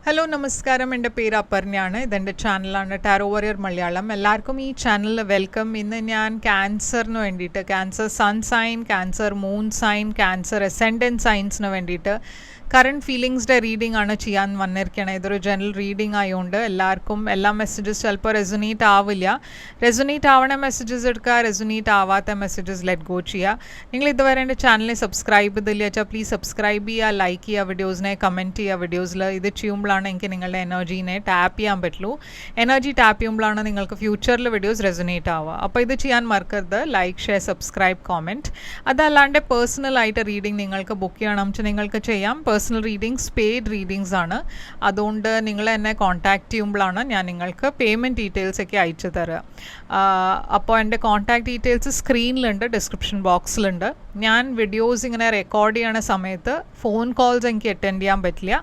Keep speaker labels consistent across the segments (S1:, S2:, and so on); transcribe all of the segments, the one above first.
S1: Hello നമസ്കാരം, എൻ്റെ പേര് അപർണയാണ്. ഇതെൻ്റെ ചാനലാണ് ടാരോ വാരിയർ മലയാളം. എല്ലാവർക്കും ഈ ചാനലിൽ വെൽക്കം. ഇന്ന് ഞാൻ ക്യാൻസറിന് വേണ്ടിയിട്ട്, cancer sun sign, cancer moon sign, cancer ascendant സൈൻസിന് വേണ്ടിയിട്ട് കറണ്ട് ഫീലിങ്സിൻ്റെ റീഡിംഗ് ആണ് ചെയ്യാൻ വന്നിരിക്കുകയാണ്. ഇതൊരു ജനറൽ റീഡിംഗ് ആയതുകൊണ്ട് എല്ലാവർക്കും എല്ലാ മെസ്സേജസ് ചിലപ്പോൾ റെസൊനേറ്റ് ആവില്ല. റെസൊനേറ്റ് ആവണ മെസ്സേജസ് എടുക്കുക, റെസൊനേറ്റ് ആവാത്ത മെസ്സേജസ് ലെറ്റ് ഗോ ചെയ്യുക. നിങ്ങൾ ഇതുവരെ എൻ്റെ ചാനലിൽ സബ്സ്ക്രൈബ് ചെയ്തില്ല വെച്ചാൽ പ്ലീസ് സബ്സ്ക്രൈബ് ചെയ്യുക, ലൈക്ക് ചെയ്യുക, വീഡിയോസിനെ കമൻറ്റ് ചെയ്യുക. വീഡിയോസിൽ ഇത് ചെയ്യുമ്പോഴാണ് എനിക്ക് നിങ്ങളുടെ എനർജീനെ ടാപ്പ് ചെയ്യാൻ പറ്റുള്ളൂ. എനർജി ടാപ്പ് ചെയ്യുമ്പോഴാണ് നിങ്ങൾക്ക് ഫ്യൂച്ചറിൽ വീഡിയോസ് റെസൊനേറ്റ് ആവുക. അപ്പോൾ ഇത് ചെയ്യാൻ മറക്കരുത്. Like, share, subscribe, comment. അതല്ലാണ്ട് പേഴ്സണലായിട്ട് റീഡിംഗ് നിങ്ങൾക്ക് ബുക്ക് ചെയ്യണം വെച്ചാൽ നിങ്ങൾക്ക് ചെയ്യാം. പേഴ്സണൽ റീഡിങ്സ് പെയ്ഡ് റീഡിങ്സ് ആണ്. അതുകൊണ്ട് നിങ്ങൾ എന്നെ കോൺടാക്റ്റ് ചെയ്യുമ്പോഴാണ് ഞാൻ നിങ്ങൾക്ക് പേയ്മെൻറ്റ് ഡീറ്റെയിൽസ് ഒക്കെ അയച്ചു തരിക. അപ്പോൾ എൻ്റെ കോൺടാക്റ്റ് ഡീറ്റെയിൽസ് സ്ക്രീനിലുണ്ട്, ഡിസ്ക്രിപ്ഷൻ ബോക്സിലുണ്ട്. ഞാൻ വീഡിയോസ് ഇങ്ങനെ റെക്കോർഡ് ചെയ്യണ സമയത്ത് ഫോൺ കോൾസ് എനിക്ക് അറ്റൻഡ് ചെയ്യാൻ പറ്റില്ല.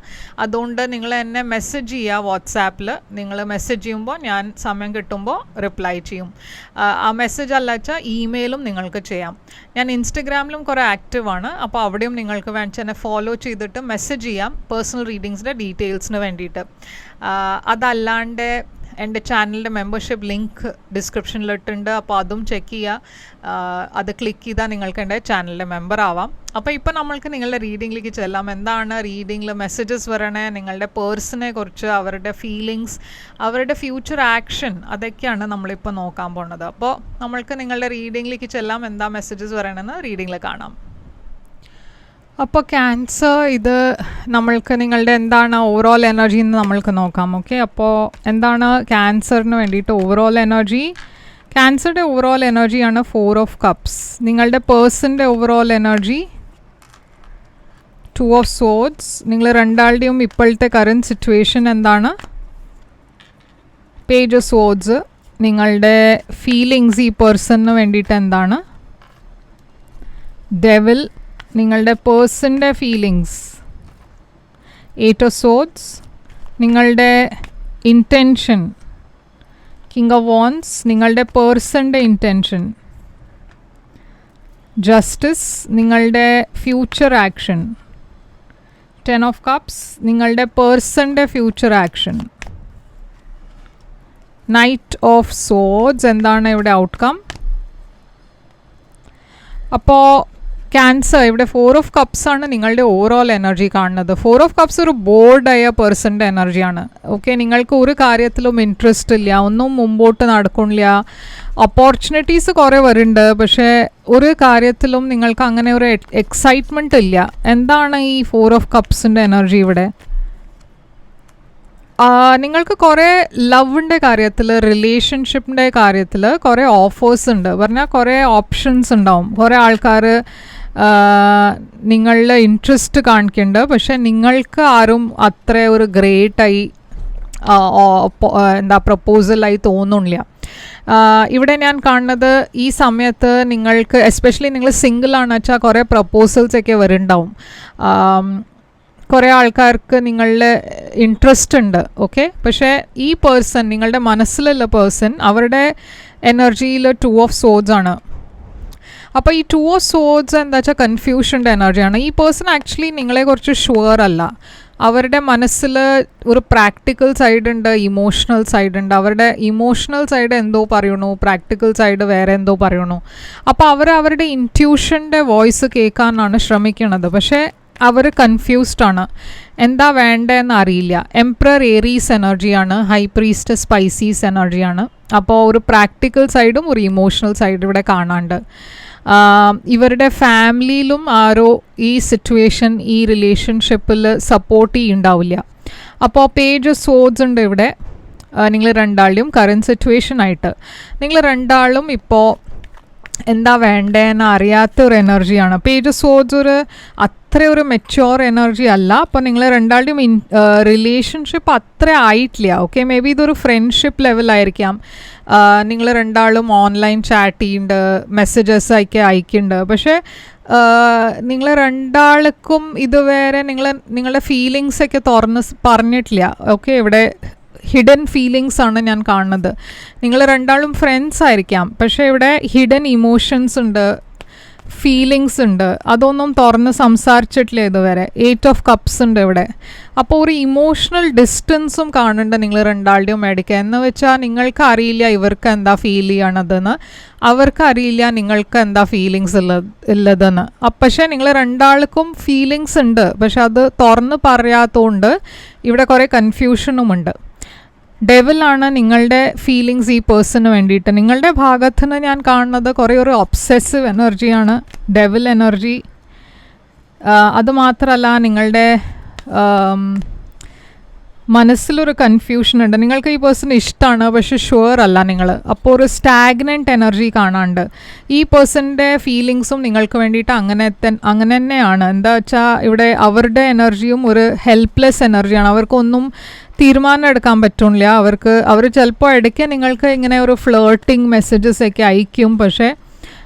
S1: അതുകൊണ്ട് നിങ്ങൾ എന്നെ മെസ്സേജ് ചെയ്യുക വാട്സാപ്പിൽ. നിങ്ങൾ മെസ്സേജ് ചെയ്യുമ്പോൾ ഞാൻ സമയം കിട്ടുമ്പോൾ റിപ്ലൈ ചെയ്യും. ആ മെസ്സേജ് അല്ല വെച്ചാൽ ഇമെയിലും നിങ്ങൾക്ക് ചെയ്യാം. ഞാൻ ഇൻസ്റ്റഗ്രാമിലും കുറേ ആക്റ്റീവാണ്. അപ്പോൾ അവിടെയും നിങ്ങൾക്ക് വേണ്ടി എന്നെ ഫോളോ ചെയ്തിട്ട് മെസ്സേജ് ചെയ്യാം പേഴ്സണൽ റീഡിങ്സിൻ്റെ ഡീറ്റെയിൽസിന് വേണ്ടിയിട്ട്. അതല്ലാണ്ട് എൻ്റെ ചാനലിൻ്റെ മെമ്പർഷിപ്പ് ലിങ്ക് ഡിസ്ക്രിപ്ഷനിലിട്ടുണ്ട്. അപ്പോൾ അതും ചെക്ക് ചെയ്യുക. അത് ക്ലിക്ക് ചെയ്താൽ നിങ്ങൾക്ക് എൻ്റെ ചാനലിൻ്റെ മെമ്പർ ആവാം. അപ്പോൾ ഇപ്പോൾ നമ്മൾക്ക് നിങ്ങളുടെ റീഡിങ്ങിലേക്ക് ചെല്ലാം. എന്താണ് റീഡിങ്ങിൽ മെസ്സേജസ് വരണേ, നിങ്ങളുടെ പേഴ്സണെ കുറിച്ച്, അവരുടെ ഫീലിങ്സ്, അവരുടെ ഫ്യൂച്ചർ ആക്ഷൻ, അതൊക്കെയാണ് നമ്മളിപ്പോൾ നോക്കാൻ പോകുന്നത്. അപ്പോൾ നമ്മൾക്ക് നിങ്ങളുടെ റീഡിങ്ങിലേക്ക് ചെല്ലാം. എന്താ മെസ്സേജസ് വരണമെന്ന് റീഡിങ്ങിൽ കാണാം. അപ്പോൾ ക്യാൻസർ, ഇത് നമ്മൾക്ക് നിങ്ങളുടെ എന്താണ് ഓവറോൾ എനർജി എന്ന് നമ്മൾക്ക് നോക്കാം. ഓക്കെ, അപ്പോൾ എന്താണ് ക്യാൻസറിന് വേണ്ടിയിട്ട് ഓവറോൾ എനർജി? ക്യാൻസറുടെ ഓവറോൾ എനർജിയാണ് 4 ഓഫ് കപ്സ്. നിങ്ങളുടെ പേഴ്സൻ്റെ ഓവറോൾ എനർജി 2 ഓഫ് സോഡ്സ്. നിങ്ങൾ രണ്ടാളുടെയും ഇപ്പോഴത്തെ കറൻറ്റ് സിറ്റുവേഷൻ എന്താണ്? Page of swords. നിങ്ങളുടെ ഫീലിങ്സ് ഈ പേഴ്സണിന് വേണ്ടിയിട്ട് എന്താണ്? ഡെവിൽ. നിങ്ങളുടെ പേഴ്സൻ്റെ ഫീലിങ്സ് 8 ഓഫ് സോഡ്സ്. നിങ്ങളുടെ ഇൻറ്റൻഷൻ കിങ് ഓഫ് വാൻഡ്സ്. നിങ്ങളുടെ പേഴ്സൻ്റെ ഇൻറ്റൻഷൻ ജസ്റ്റിസ്. നിങ്ങളുടെ ഫ്യൂച്ചർ ആക്ഷൻ 10 ഓഫ് കപ്സ്. നിങ്ങളുടെ പേഴ്സൻ്റെ future action knight of swords. എന്താണ് ഇവിടെ ഔട്ട്കം? അപ്പോൾ ക്യാൻസർ ഇവിടെ 4 ഓഫ് കപ്സ് ആണ് നിങ്ങളുടെ ഓവറോൾ എനർജി കാണുന്നത്. 4 ഓഫ് കപ്സ് ഒരു ബോർഡായ പേഴ്സൻ്റെ എനർജിയാണ്. ഓക്കെ, നിങ്ങൾക്ക് ഒരു കാര്യത്തിലും ഇൻട്രസ്റ്റ് ഇല്ല, ഒന്നും മുമ്പോട്ട് നടക്കുന്നില്ല. ഓപ്പർച്യൂണിറ്റീസ് കുറേ വരുന്നുണ്ട്, പക്ഷേ ഒരു കാര്യത്തിലും നിങ്ങൾക്ക് അങ്ങനെ ഒരു എക്സൈറ്റ്മെൻറ്റ് ഇല്ല. എന്താണ് ഈ 4 ഓഫ് കപ്സിൻ്റെ എനർജി ഇവിടെ? നിങ്ങൾക്ക് കുറേ ലവിൻ്റെ കാര്യത്തിൽ, റിലേഷൻഷിപ്പിൻ്റെ കാര്യത്തിൽ കുറേ ഓഫേഴ്സ് ഉണ്ട്. പറഞ്ഞാൽ കുറേ ഓപ്ഷൻസ് ഉണ്ടാവും. കുറേ ആൾക്കാർ നിങ്ങളുടെ ഇൻട്രസ്റ്റ് കാണിക്കുന്നുണ്ട്, പക്ഷേ നിങ്ങൾക്ക് ആരും അത്ര ഒരു ഗ്രേറ്റായി പ്രപ്പോസലായി തോന്നുന്നില്ല. ഇവിടെ ഞാൻ കാണുന്നത് ഈ സമയത്ത് നിങ്ങൾക്ക്, എസ്പെഷ്യലി നിങ്ങൾ സിംഗിളാണെന്ന് വെച്ചാൽ കുറേ പ്രപ്പോസൽസൊക്കെ വരുന്നുണ്ടാവും. കുറേ ആൾക്കാർക്ക് നിങ്ങളുടെ ഇൻട്രസ്റ്റ് ഉണ്ട്. ഓക്കെ, പക്ഷേ ഈ പേഴ്സൺ, നിങ്ങളുടെ മനസ്സിലുള്ള പേഴ്സൺ, അവരുടെ എനർജിയിൽ 2 ഓഫ് സോഡ്സ് ആണ്. അപ്പോൾ ഈ 2 ഓഫ് സോഡ്സ് എന്താ വെച്ചാൽ കൺഫ്യൂഷൻ്റെ എനർജിയാണ്. ഈ പേഴ്സൺ ആക്ച്വലി നിങ്ങളെക്കുറിച്ച് ഷുവർ അല്ല. അവരുടെ മനസ്സിൽ ഒരു പ്രാക്ടിക്കൽ സൈഡ് ഉണ്ട്, ഇമോഷണൽ സൈഡ് ഉണ്ട്. അവരുടെ ഇമോഷണൽ സൈഡ് എന്തോ പറയണു, പ്രാക്ടിക്കൽ സൈഡ് വേറെ എന്തോ പറയണു. അപ്പോൾ അവരുടെ ഇൻറ്റ്യൂഷൻ്റെ വോയിസ് കേൾക്കാനാണ് ശ്രമിക്കുന്നത്. പക്ഷേ അവർ കൺഫ്യൂസ്ഡ് ആണ്, എന്താ വേണ്ടതെന്ന് അറിയില്ല. എംപ്രർ ഏരീസ് എനർജിയാണ്, ഹൈ പ്രീസ്റ്റസ് സ്പൈസീസ് എനർജിയാണ്. അപ്പോൾ ഒരു പ്രാക്ടിക്കൽ സൈഡും ഒരു ഇമോഷണൽ സൈഡും ഇവിടെ കാണാണ്ട്. ഇവരുടെ ഫാമിലിയിലും ആരോ ഈ സിറ്റുവേഷൻ, ഈ റിലേഷൻഷിപ്പിൽ സപ്പോർട്ട് ചെയ്യുന്നുണ്ടാവില്ല. അപ്പോൾ പേജ് ഓഫ് സോഡ്സ് ഉണ്ട് ഇവിടെ. നിങ്ങൾ രണ്ടാളുടെയും കറൻറ്റ് സിറ്റുവേഷൻ ആയിട്ട് നിങ്ങൾ രണ്ടാളും ഇപ്പോൾ എന്താ വേണ്ടതെന്ന് അറിയാത്തൊരു എനർജിയാണ്. പേജ് ഓഫ് സോഡ്സ് അത്ര ഒരു മെച്യൂർ എനർജി അല്ല. അപ്പോൾ നിങ്ങൾ രണ്ടാളുടെയും റിലേഷൻഷിപ്പ് അത്ര ആയിട്ടില്ല. ഓക്കെ, മേ ബി ഇതൊരു ഫ്രണ്ട്ഷിപ്പ് ലെവലായിരിക്കാം. നിങ്ങൾ രണ്ടാളും ഓൺലൈൻ ചാറ്റ് ചെയ്യുന്നുണ്ട്, മെസ്സേജസ് അയക്കുന്നുണ്ട്. പക്ഷേ നിങ്ങൾ രണ്ടാൾക്കും ഇതുവരെ നിങ്ങളുടെ ഫീലിങ്സൊക്കെ തുറന്ന് പറഞ്ഞിട്ടില്ല. ഓക്കെ, ഇവിടെ ഹിഡൻ ഫീലിങ്സ് ആണ് ഞാൻ കാണുന്നത്. നിങ്ങൾ രണ്ടാളും ഫ്രണ്ട്സ് ആയിരിക്കാം, പക്ഷേ ഇവിടെ ഹിഡൻ ഇമോഷൻസ് ഉണ്ട്, ഫീലിങ്സ് ഉണ്ട്, അതൊന്നും തുറന്ന് സംസാരിച്ചിട്ടില്ല ഇതുവരെ. 8 ഓഫ് കപ്സ് ഉണ്ട് ഇവിടെ. അപ്പോൾ ഒരു ഇമോഷണൽ ഡിസ്റ്റൻസും കാണുന്നുണ്ട് നിങ്ങൾ രണ്ടാളുടെയും ഇടയ്ക്ക്. എന്ന് വെച്ചാൽ നിങ്ങൾക്ക് അറിയില്ല ഇവർക്ക് എന്താ ഫീൽ ചെയ്യണതെന്ന്, അവർക്ക് അറിയില്ല നിങ്ങൾക്ക് എന്താ ഫീലിങ്സ് ഉള്ളതെന്ന്. പക്ഷേ നിങ്ങൾ രണ്ടാൾക്കും ഫീലിങ്സ് ഉണ്ട്, പക്ഷെ അത് തുറന്ന് പറയാത്തതുകൊണ്ട് ഇവിടെ കുറേ കൺഫ്യൂഷനുമുണ്ട്. ഡെവിലാണ് നിങ്ങളുടെ ഫീലിങ്സ് ഈ പേഴ്സണിന് വേണ്ടിയിട്ട്. നിങ്ങളുടെ ഭാഗത്തു നിന്ന് ഞാൻ കാണുന്നത് കുറേ ഒരു ഒബ്സെസീവ് എനർജിയാണ്, ഡെവിൽ എനർജി. അതുമാത്രമല്ല നിങ്ങളുടെ മനസ്സിലൊരു കൺഫ്യൂഷൻ ഉണ്ട്. നിങ്ങൾക്ക് ഈ പേഴ്സൺ ഇഷ്ടമാണ് പക്ഷെ ഷുവർ അല്ല നിങ്ങൾ. അപ്പോൾ ഒരു സ്റ്റാഗ്നൻറ്റ് എനർജി കാണാണ്ട്. ഈ പേഴ്സണിൻ്റെ ഫീലിങ്സും നിങ്ങൾക്ക് വേണ്ടിയിട്ട് അങ്ങനെ തന്നെയാണ്. എന്താ വെച്ചാൽ ഇവിടെ അവരുടെ എനർജിയും ഒരു ഹെൽപ്ലെസ് എനർജിയാണ്. അവർക്കൊന്നും തീരുമാനം എടുക്കാൻ പറ്റില്ല. അവർ ചിലപ്പോൾ ഇടയ്ക്ക് നിങ്ങൾക്ക് ഇങ്ങനെ ഒരു ഫ്ലേർട്ടിങ് മെസ്സേജസ് ഒക്കെ അയക്കും, പക്ഷേ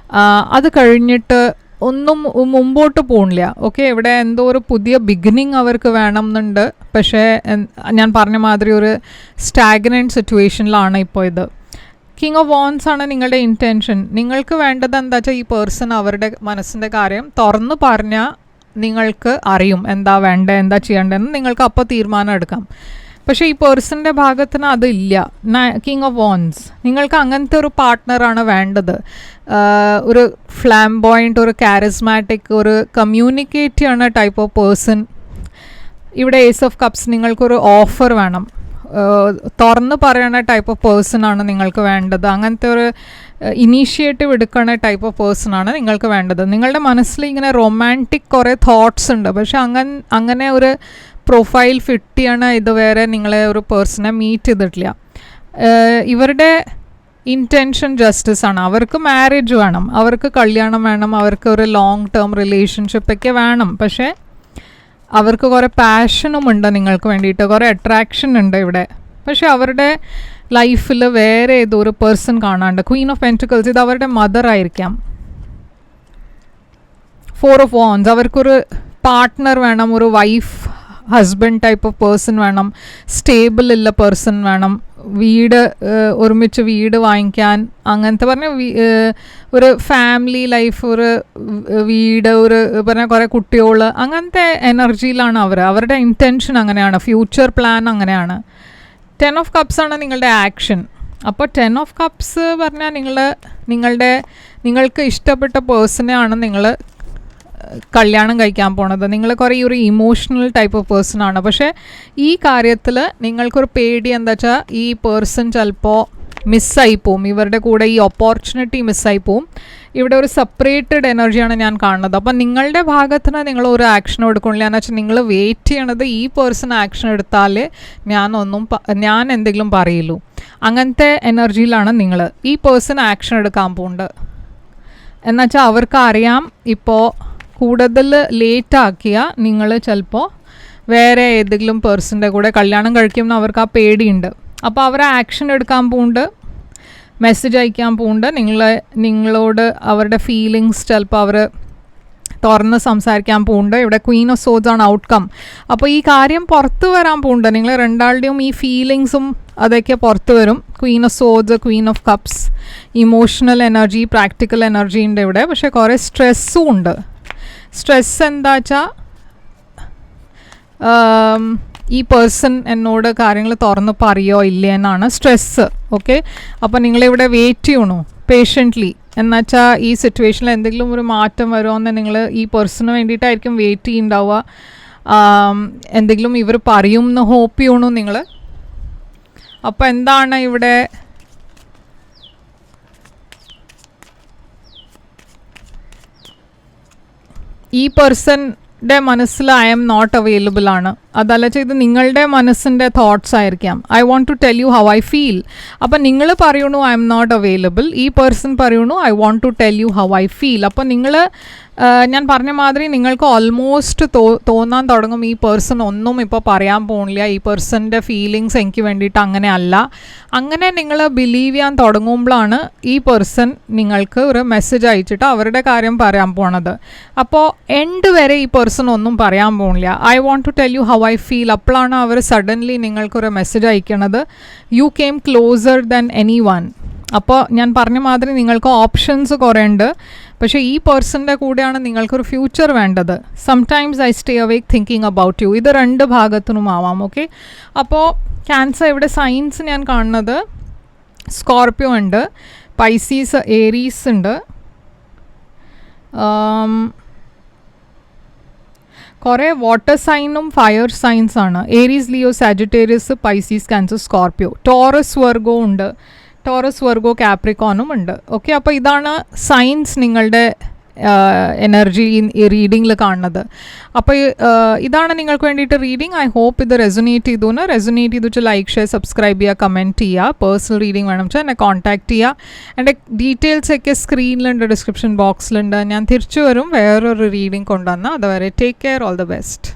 S1: അത് കഴിഞ്ഞിട്ട് ഒന്നും മുമ്പോട്ട് പോകണില്ല. ഓക്കെ, ഇവിടെ എന്തോ ഒരു പുതിയ ബിഗിനിങ് അവർക്ക് വേണം എന്നുണ്ട്, പക്ഷേ ഞാൻ പറഞ്ഞ മാതിരി ഒരു സ്റ്റാഗ്നൻറ്റ് സിറ്റുവേഷനിലാണ് ഇപ്പോൾ ഇത്. കിങ് ഓഫ് വാൻസ് ആണ് നിങ്ങളുടെ ഇൻറ്റൻഷൻ. നിങ്ങൾക്ക് വേണ്ടത് എന്താ വെച്ചാൽ ഈ പേഴ്സൺ അവരുടെ മനസ്സിൻ്റെ കാര്യം തുറന്ന് പറഞ്ഞാൽ നിങ്ങൾക്ക് അറിയും എന്താ വേണ്ടത് എന്താ ചെയ്യേണ്ടതെന്ന്, നിങ്ങൾക്ക് അപ്പോൾ തീരുമാനം എടുക്കാം. പക്ഷേ ഈ പേഴ്സണിൻ്റെ ഭാഗത്തിന് അതില്ല. കിങ് ഓഫ് വാൻസ്, നിങ്ങൾക്ക് അങ്ങനത്തെ ഒരു പാർട്ട്ണറാണ് വേണ്ടത്. ഒരു ഫ്ലാംബോയിൻ്റ്, ഒരു കാരിസ്മാറ്റിക്, ഒരു കമ്മ്യൂണിക്കേറ്റ് ചെയ്യുന്ന ടൈപ്പ് ഓഫ് പേഴ്സൺ. ഇവിടെ ഏസ് ഓഫ് കപ്സ്, നിങ്ങൾക്കൊരു ഓഫർ വേണം, തുറന്ന് പറയുന്ന ടൈപ്പ് ഓഫ് പേഴ്സണാണ് നിങ്ങൾക്ക് വേണ്ടത്. അങ്ങനത്തെ ഒരു ഇനീഷ്യേറ്റീവ് എടുക്കുന്ന ടൈപ്പ് ഓഫ് പേഴ്സണാണ് നിങ്ങൾക്ക് വേണ്ടത്. നിങ്ങളുടെ മനസ്സിൽ ഇങ്ങനെ റൊമാൻറ്റിക് കുറേ തോട്ട്സ് ഉണ്ട്, പക്ഷെ അങ്ങനെ ഒരു പ്രൊഫൈൽ ഫിറ്റ് ചെയ്യണ ഇതുവരെ നിങ്ങളെ ഒരു പേഴ്സണെ മീറ്റ് ചെയ്തിട്ടില്ല. ഇവരുടെ ഇൻറ്റൻഷൻ ജസ്റ്റിസ് ആണ്. അവർക്ക് മാരേജ് വേണം, അവർക്ക് കല്യാണം വേണം, അവർക്ക് ഒരു ലോങ് ടേം റിലേഷൻഷിപ്പൊക്കെ വേണം. പക്ഷേ അവർക്ക് കുറേ പാഷനും ഉണ്ട് നിങ്ങൾക്ക് വേണ്ടിയിട്ട്, കുറേ അട്രാക്ഷൻ ഉണ്ട് ഇവിടെ. പക്ഷെ അവരുടെ ലൈഫിൽ വേറെ ഏതോ ഒരു പേഴ്സൺ കാണാണ്ട്. ക്വീൻ ഓഫ് പെൻറ്റിക്കിൾസ്, ഇത് അവരുടെ മദർ ആയിരിക്കാം. 4 ഓഫ് വാൻസ്, അവർക്കൊരു പാർട്ട്ണർ വേണം, ഒരു wife husband type of person വേണം, സ്റ്റേബിൾ ഉള്ള പേഴ്സൺ വേണം, ഒരുമിച്ച് വീട് വാങ്ങിക്കാൻ, അങ്ങനത്തെ പറഞ്ഞ ഒരു ഫാമിലി ലൈഫ്, ഒരു വീട്, ഒരു പറഞ്ഞ കുറേ കുട്ടികൾ, അങ്ങനത്തെ എനർജിയിലാണ് അവരുടെ ഇൻറ്റൻഷൻ അങ്ങനെയാണ്, ഫ്യൂച്ചർ പ്ലാൻ അങ്ങനെയാണ്. 10 ഓഫ് കപ്സ് ആണ് നിങ്ങളുടെ ആക്ഷൻ. അപ്പോൾ 10 ഓഫ് കപ്സ് പറഞ്ഞാൽ നിങ്ങൾക്ക് ഇഷ്ടപ്പെട്ട പേഴ്സണെയാണ് നിങ്ങൾ കല്യാണം കഴിക്കാൻ പോണത്. നിങ്ങൾ കുറേ ഒരു ഇമോഷണൽ ടൈപ്പ് ഓഫ് പേഴ്സണാണ്. പക്ഷേ ഈ കാര്യത്തിൽ നിങ്ങൾക്കൊരു പേടി എന്താ വെച്ചാൽ ഈ പേഴ്സൺ ചിലപ്പോൾ മിസ്സായി പോവും, ഇവരുടെ കൂടെ ഈ ഓപ്പർച്യൂണിറ്റി മിസ്സായി പോവും. ഇവിടെ ഒരു സെപ്പറേറ്റഡ് എനർജിയാണ് ഞാൻ കാണുന്നത്. അപ്പം നിങ്ങളുടെ ഭാഗത്തിന് നിങ്ങൾ ഒരു ആക്ഷൻ എടുക്കണില്ല എന്ന് വെച്ചാൽ നിങ്ങൾ വെയിറ്റ് ചെയ്യണത് ഈ പേഴ്സൺ ആക്ഷൻ എടുത്താൽ ഞാൻ എന്തെങ്കിലും പറയുള്ളൂ. അങ്ങനത്തെ എനർജിയിലാണ് നിങ്ങൾ. ഈ പേഴ്സൺ ആക്ഷൻ എടുക്കാൻ പോകുന്നുണ്ട് എന്നുവെച്ചാൽ അവർക്ക് അറിയാം ഇപ്പോൾ കൂടുതൽ ലേറ്റാക്കിയാൽ നിങ്ങൾ ചിലപ്പോൾ വേറെ ഏതെങ്കിലും പേഴ്സൻ്റെ കൂടെ കല്യാണം കഴിക്കുമെന്ന് അവർക്ക് ആ പേടിയുണ്ട്. അപ്പോൾ അവർ ആക്ഷൻ എടുക്കാൻ പോകുന്നുണ്ട്, മെസ്സേജ് അയക്കാൻ പോകുന്നുണ്ട്, നിങ്ങളോട് അവരുടെ ഫീലിങ്സ് ചിലപ്പോൾ അവർ തുറന്ന് സംസാരിക്കാൻ പോകുന്നുണ്ട്. ഇവിടെ ക്വീൻ ഓഫ് സോഡ്സ് ആണ് ഔട്ട്കം. അപ്പോൾ ഈ കാര്യം പുറത്ത് വരാൻ പോകുന്നുണ്ട്. നിങ്ങൾ രണ്ടാളുടെയും ഈ ഫീലിങ്സും അതൊക്കെ പുറത്ത് വരും. Queen of swords, Queen of cups, emotional energy, practical energy ഉണ്ട് ഇവിടെ. പക്ഷേ കുറേ സ്ട്രെസ്സും ഉണ്ട്. സ്ട്രെസ് എന്താ വെച്ചാൽ ഈ പേഴ്സൺ എന്നോട് കാര്യങ്ങൾ തുറന്ന് പറയുമോ ഇല്ലേ എന്നാണ് സ്ട്രെസ്സ്. ഓക്കെ, അപ്പോൾ നിങ്ങളിവിടെ വെയിറ്റ് ചെയ്യണു പേഷ്യൻ്റ്ലി. എന്നുവെച്ചാൽ ഈ സിറ്റുവേഷനിൽ എന്തെങ്കിലും ഒരു മാറ്റം വരുമോയെന്ന് നിങ്ങൾ ഈ പേഴ്സണിന് വേണ്ടിയിട്ടായിരിക്കും വെയിറ്റ് ചെയ്യുന്നുണ്ടാവുക. എന്തെങ്കിലും ഇവർ പറയും എന്ന് ഹോപ്പ് ചെയ്യണു നിങ്ങൾ. അപ്പോൾ എന്താണ് ഇവിടെ ഈ പേഴ്സൻ്റെ മനസ്സിൽ ഐ എം നോട്ട് അവൈലബിൾ ആണ്. അതല്ല ചെയ്ത് നിങ്ങളുടെ മനസ്സിൻ്റെ തോട്ട്സ് ആയിരിക്കാം. I want to tell you how I feel. അപ്പം നിങ്ങൾ പറയണു ഐ എം നോട്ട് അവൈലബിൾ, ഈ പേഴ്സൺ പറയണു I want to tell you how I feel. അപ്പം ഞാൻ പറഞ്ഞ മാതിരി നിങ്ങൾക്ക് ഓൾമോസ്റ്റ് തോന്നാൻ തുടങ്ങും ഈ പേഴ്സൺ ഒന്നും ഇപ്പോൾ പറയാൻ പോകുന്നില്ല, ഈ പേഴ്സൻ്റെ ഫീലിങ്സ് എനിക്ക് വേണ്ടിയിട്ട് അങ്ങനെ അല്ല. അങ്ങനെ നിങ്ങൾ ബിലീവ് ചെയ്യാൻ തുടങ്ങുമ്പോഴാണ് ഈ പേഴ്സൺ നിങ്ങൾക്ക് ഒരു മെസ്സേജ് അയച്ചിട്ട് അവരുടെ കാര്യം പറയാൻ പോണത്. അപ്പോൾ എൻഡ് വരെ ഈ പേഴ്സൺ ഒന്നും പറയാൻ പോകുന്നില്ല. I want to tell you how I feel. അപ്പോഴാണ് അവർ സഡൻലി നിങ്ങൾക്കൊരു മെസ്സേജ് അയക്കണത്, you came closer than anyone. അപ്പോൾ ഞാൻ പറഞ്ഞ മാതിരി നിങ്ങൾക്ക് ഓപ്ഷൻസ് കുറേ ഉണ്ട്. പക്ഷേ ഈ പേഴ്സൻ്റെ കൂടെയാണ് നിങ്ങൾക്കൊരു ഫ്യൂച്ചർ വേണ്ടത്. Sometimes I stay അവേക്ക് thinking about you. ഇത് 2 ഭാഗത്തുനിന്നും ആവാം. ഓക്കെ, അപ്പോൾ ക്യാൻസർ ഇവിടെ സൈൻസ് ഞാൻ കാണുന്നത് സ്കോർപ്പിയോ ഉണ്ട്, പൈസീസ്, ഏരീസ് ഉണ്ട്, കുറേ വാട്ടർ സൈനും ഫയർ സൈൻസ് ആണ്. Aries, Leo, Sagittarius, Pisces, Cancer, Scorpio. Taurus Virgo ഉണ്ട്, ടോറസ് വെർഗോ കാപ്രിക്കോണും ഉണ്ട്. ഓക്കെ, അപ്പോൾ ഇതാണ് സൈൻസ് നിങ്ങളുടെ എനർജി റീഡിങ്ങിൽ കാണുന്നത്. അപ്പോൾ ഇതാണ് നിങ്ങൾക്ക് വേണ്ടിയിട്ട് റീഡിങ്. ഐ ഹോപ്പ് ഇത് റെസൊനേറ്റ് ചെയ്തു ലൈക്ക്, ഷെയർ, സബ്സ്ക്രൈബ് ചെയ്യുക, കമൻറ്റ് ചെയ്യുക. പേഴ്സണൽ റീഡിങ് വേണം വെച്ചാൽ എന്നെ കോൺടാക്റ്റ് ചെയ്യുക. എൻ്റെ ഡീറ്റെയിൽസൊക്കെ സ്ക്രീനിലുണ്ട്, ഡിസ്ക്രിപ്ഷൻ ബോക്സിലുണ്ട്. ഞാൻ തിരിച്ചു വരും വേറൊരു റീഡിങ് കൊണ്ടുവന്നാൽ. അതുവരെ take care, all the best.